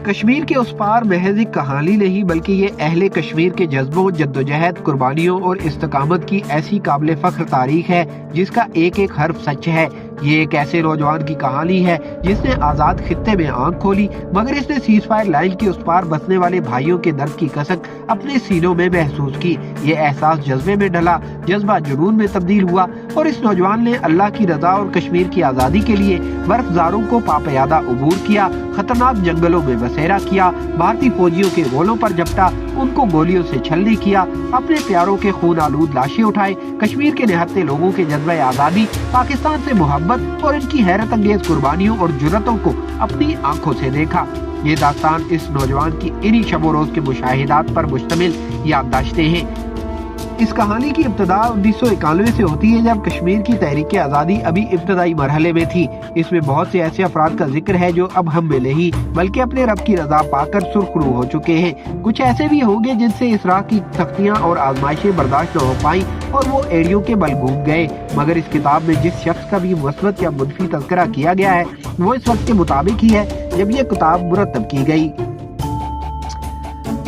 کشمیر کے اس پار محض ایک کہانی نہیں بلکہ یہ اہل کشمیر کے جذبوں، جدوجہد، قربانیوں اور استقامت کی ایسی قابل فخر تاریخ ہے جس کا ایک ایک حرف سچ ہے۔ یہ ایک ایسے نوجوان کی کہانی ہے جس نے آزاد خطے میں آنکھ کھولی، مگر اس نے سیز فائر لائن کے اس پار بسنے والے بھائیوں کے درد کی کسک اپنے سینوں میں محسوس کی۔ یہ احساس جذبے میں ڈھلا، جذبہ جنون میں تبدیل ہوا اور اس نوجوان نے اللہ کی رضا اور کشمیر کی آزادی کے لیے برف زاروں کو پاپیادہ عبور کیا، خطرناک جنگلوں میں بسیرا کیا، بھارتی فوجیوں کے گولوں پر جھپٹا، ان کو گولیوں سے چھلنی کیا، اپنے پیاروں کے خون آلود لاشیں اٹھائے، کشمیر کے نہتے لوگوں کے جذبہ آزادی، پاکستان سے محبت اور ان کی حیرت انگیز قربانیوں اور جرأتوں کو اپنی آنکھوں سے دیکھا۔ یہ داستان اس نوجوان کی انہی شب و روز کے مشاہدات پر مشتمل یادداشتیں ہیں۔ اس کہانی کی ابتدا 1991 سے ہوتی ہے جب کشمیر کی تحریک آزادی ابھی ابتدائی مرحلے میں تھی۔ اس میں بہت سے ایسے افراد کا ذکر ہے جو اب ہم میں نہیں بلکہ اپنے رب کی رضا پا کر سرخرو ہو چکے ہیں۔ کچھ ایسے بھی ہوں گے جن سے اس راہ کی سختیاں اور آزمائشیں برداشت نہ ہو پائیں اور وہ ایڑیوں کے بل گھوم گئے، مگر اس کتاب میں جس شخص کا بھی مثبت یا منفی تذکرہ کیا گیا ہے وہ اس وقت کے مطابق ہی ہے جب یہ کتاب مرتب کی گئی۔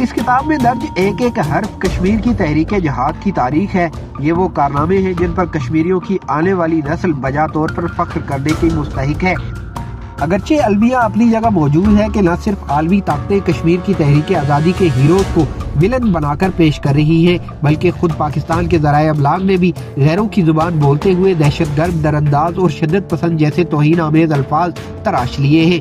اس کتاب میں درج ایک ایک حرف کشمیر کی تحریک جہاد کی تاریخ ہے۔ یہ وہ کارنامے ہیں جن پر کشمیریوں کی آنے والی نسل بجا طور پر فخر کرنے کی مستحق ہے۔ اگرچہ المیہ اپنی جگہ موجود ہے کہ نہ صرف عالمی طاقتیں کشمیر کی تحریک آزادی کے ہیروز کو ویلن بنا کر پیش کر رہی ہیں، بلکہ خود پاکستان کے ذرائع ابلاغ نے بھی غیروں کی زبان بولتے ہوئے دہشت گرد، درانداز اور شدت پسند جیسے توہین آمیز الفاظ تراش لیے ہیں۔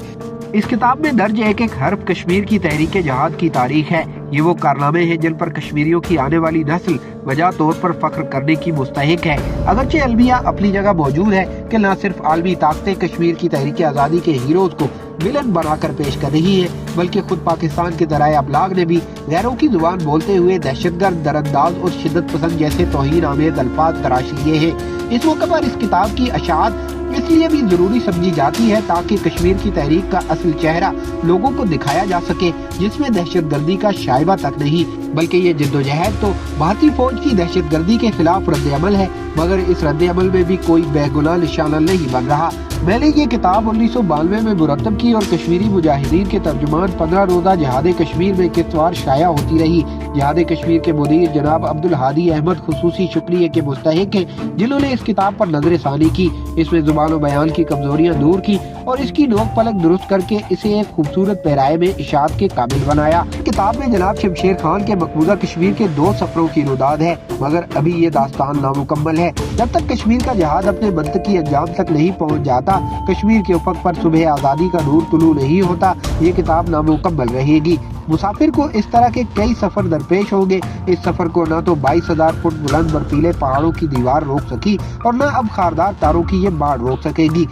اس کتاب میں درج ایک ایک حرف کشمیر کی تحریک جہاد کی تاریخ ہے۔ یہ وہ کارنامے ہیں جن پر کشمیریوں کی آنے والی نسل وجہ طور پر فخر کرنے کی مستحق ہے۔ اگرچہ المیہ اپنی جگہ موجود ہے کہ نہ صرف عالمی طاقتیں کشمیر کی تحریک آزادی کے ہیروز کو ویلن بنا کر پیش کر رہی ہیں، بلکہ خود پاکستان کے ذرائع ابلاغ نے بھی غیروں کی زبان بولتے ہوئے دہشت گرد، درانداز اور شدت پسند جیسے توہین آمیز الفاظ تراش لیے ہیں۔ اس موقع پر اس کتاب کی اشاعت اس لیے بھی ضروری سمجھی جاتی ہے تاکہ کشمیر کی تحریک کا اصل چہرہ لوگوں کو دکھایا جا سکے، جس میں دہشت گردی کا شائبہ تک نہیں، بلکہ یہ جدوجہد تو بھارتی فوج کی دہشت گردی کے خلاف رد عمل ہے، مگر اس رد عمل میں بھی کوئی بے گناہ نشانہ نہیں بن رہا۔ میں نے یہ کتاب 1992 میں مرتب کی اور کشمیری مجاہدین کے ترجمان 15 روزہ جہاد کشمیر میں قسطوار شائع ہوتی رہی۔ جہاد کشمیر کے مدیر جناب عبدالہادی احمد خصوصی شکریہ کے مستحق ہیں جنہوں نے اس کتاب پر نظر ثانی کی، اس میں زبان و بیان کی کمزوریاں دور کی اور اس کی نوک پلک درست کر کے اسے ایک خوبصورت پیرائے میں اشاعت کے قابل بنایا۔ کتاب میں جناب شمشیر خان کے مقبوضہ کشمیر کے 2 سفروں کی روداد ہے، مگر ابھی یہ داستان نامکمل ہے۔ جب تک کشمیر کا جہاد اپنے منطقی انجام تک نہیں پہنچ جاتا، کشمیر کے افق پر صبح آزادی کا نور طلوع نہیں ہوتا، یہ کتاب نامکمل رہے گی۔ مسافر کو اس طرح کے کئی سفر درپیش ہوں گے۔ اس سفر کو نہ تو 22,000 فٹ بلند برفیلے پہاڑوں کی دیوار روک سکی اور نہ اب خاردار تاروں کی یہ باڑ روک سکے گی۔